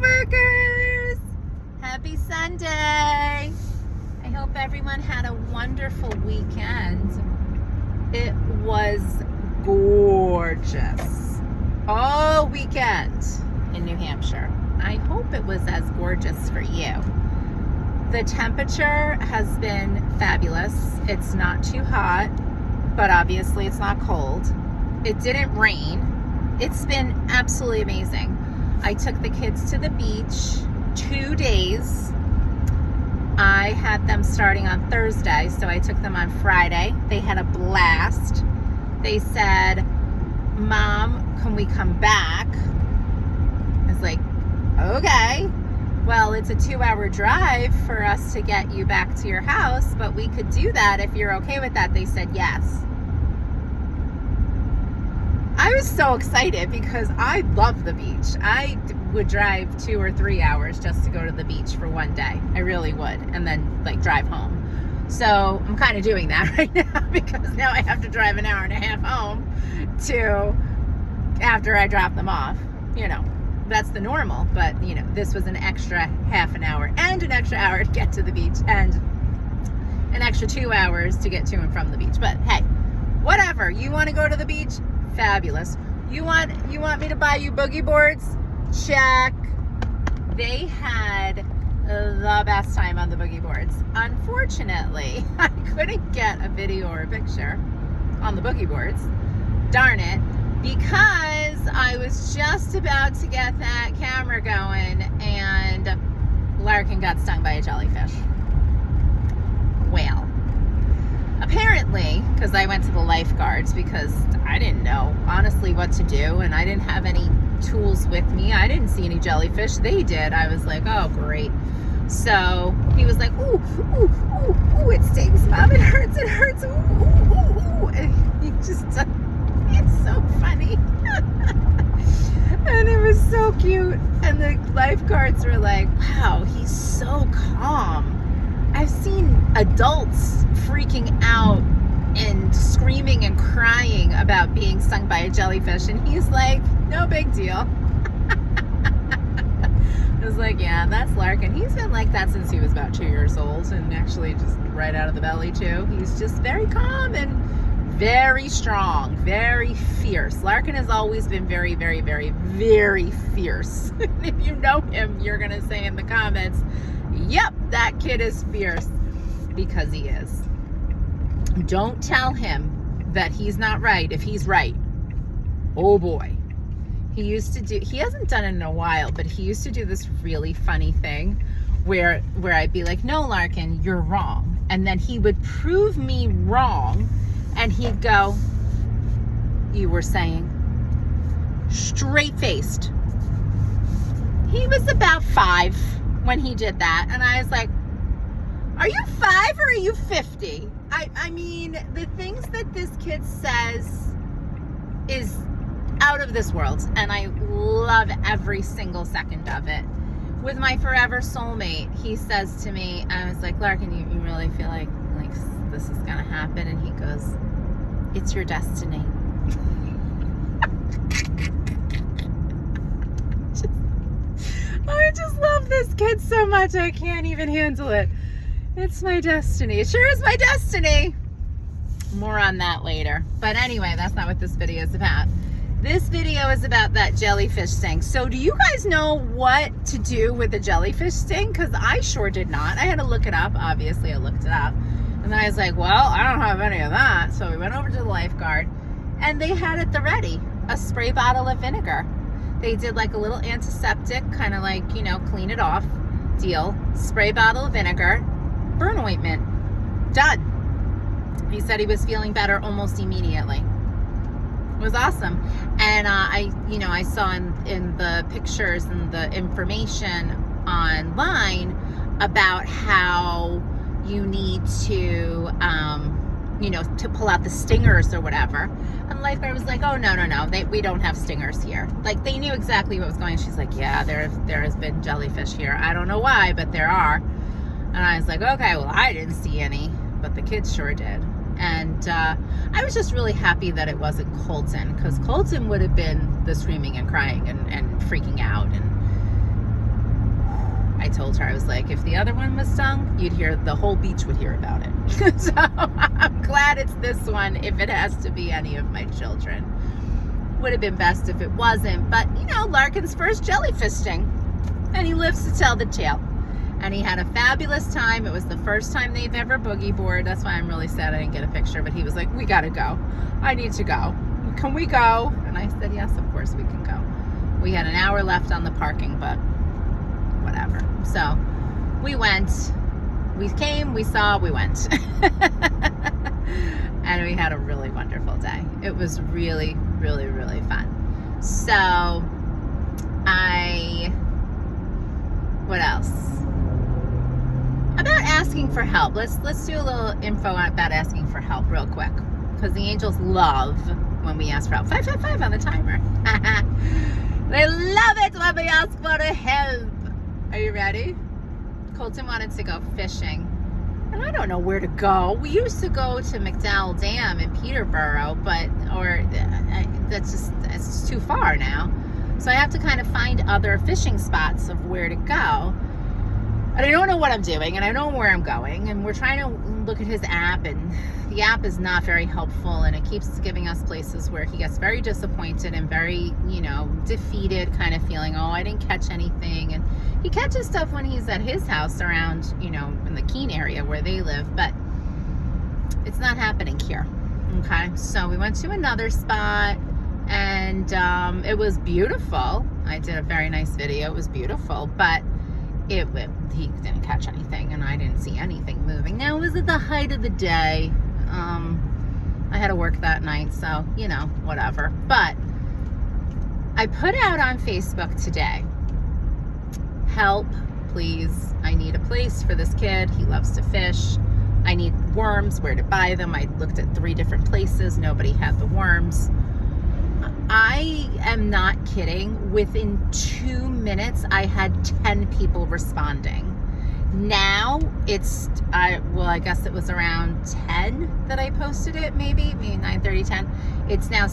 workers! Happy Sunday! I hope everyone had a wonderful weekend. It was gorgeous all weekend in New Hampshire. I hope it was as gorgeous for you. The temperature has been fabulous. It's not too hot, but obviously it's not cold. It didn't rain. It's been absolutely amazing. I took the kids to the beach 2 days. I had them starting on Thursday, so I took them on Friday. They had a blast. They said, "Mom, can we come back?" I was like, okay. Well, it's a 2-hour drive for us to get you back to your house, but we could do that if you're okay with that. They said yes. I was so excited because I love the beach. I would drive 2 or 3 hours just to go to the beach for one day. I really would. And then drive home. So I'm kind of doing that right now because now I have to drive an hour and a half home to after I drop them off. That's the normal, but this was an extra half an hour and an extra hour to get to the beach and an extra 2 hours to get to and from the beach. But hey, whatever. You want to go to the beach? Fabulous. You want me to buy you boogie boards? Check. They had the best time on the boogie boards. Unfortunately, I couldn't get a video or a picture on the boogie boards. Darn it. Because I was just about to get that camera going and Larkin got stung by a jellyfish. Well, apparently, because I went to the lifeguards because I didn't know honestly what to do and I didn't have any tools with me. I didn't see any jellyfish. They did. I was like, oh, great. So he was like, ooh, ooh, ooh, ooh, it stings, Mom. It hurts. It hurts. Ooh, ooh, ooh, ooh. And he just... It's so funny. And it was so cute. And the lifeguards were like, wow, he's so calm. I've seen adults freaking out and screaming and crying about being stung by a jellyfish. And he's like, no big deal. I was like, yeah, that's Larkin. He's been like that since he was about 2 years old. And actually just right out of the belly too. He's just very calm and very strong, very fierce. Larkin has always been very, very, very, very fierce. If you know him, you're going to say in the comments, yep, that kid is fierce, because he is. Don't tell him that he's not right if he's right. Oh boy. He hasn't done it in a while, but he used to do this really funny thing where I'd be like, no, Larkin, you're wrong. And then he would prove me wrong. And he'd go, you were saying, straight-faced. He was about 5 when he did that. And I was like, are you 5 or are you 50? I mean, the things that this kid says is out of this world. And I love every single second of it. With my forever soulmate, he says to me, I was like, Larkin, you really feel like this is gonna happen? And he goes, it's your destiny. I just love this kid so much I can't even handle it. It's my destiny. It sure is my destiny. More on that later. But anyway, that's not what this video is about. This video is about that jellyfish sting. So do you guys know what to do with a jellyfish sting? Because I sure did not. I had to look it up. Obviously, I looked it up. And then I was like, well, I don't have any of that. So we went over to the lifeguard and they had at the ready a spray bottle of vinegar. They did like a little antiseptic, kind of like, clean it off deal. Spray bottle of vinegar, burn ointment. Done. He said he was feeling better almost immediately. It was awesome. And I saw in the pictures and the information online about how you need to, to pull out the stingers or whatever. And the lifeguard was like, oh, no, we don't have stingers here. Like, they knew exactly what was going on. She's like, yeah, there has been jellyfish here. I don't know why, but there are. And I was like, okay, well, I didn't see any, but the kids sure did. And I was just really happy that it wasn't Colton, because Colton would have been the screaming and crying and freaking out. And told her, I was like, if the other one was stung, you'd hear, the whole beach would hear about it. So I'm glad it's this one if it has to be any of my children. Would have been best if it wasn't, but you know, Larkin's first jellyfish sting, and he lives to tell the tale. And he had a fabulous time. It was the first time they've ever boogie boarded. That's why I'm really sad I didn't get a picture, but he was like, we gotta go. I need to go. Can we go? And I said, yes, of course we can go. We had an hour left on the parking, but whatever. So we went, we came, we saw, we went. And we had a really wonderful day. It was really, really, really fun. So what else? About asking for help. Let's do a little info about asking for help real quick, because the angels love when we ask for help. 555 on the timer. They love it when we ask for help. Are you ready? Colton wanted to go fishing, and I don't know where to go. We used to go to McDowell Dam in Peterborough, it's too far now. So I have to kind of find other fishing spots of where to go. And I don't know what I'm doing, and I don't know where I'm going, and we're trying to look at his app, and the app is not very helpful, and it keeps giving us places where he gets very disappointed and very, you know, defeated, kind of feeling, oh, I didn't catch anything. And he catches stuff when he's at his house around, you know, in the Keene area where they live, but it's not happening here. Okay, so we went to another spot, and it was beautiful. I did a very nice video. It was beautiful, but he didn't catch anything, and I didn't see anything moving. Now, it was at the height of the day. I had to work that night, so, you know, whatever. But I put out on Facebook today, help, please. I need a place for this kid. He loves to fish. I need worms, where to buy them. I looked at 3 different places. Nobody had the worms. I am not kidding. Within 2 minutes, I had 10 people responding. Now I guess it was around 10 that I posted it, maybe 9:30, 10. It's now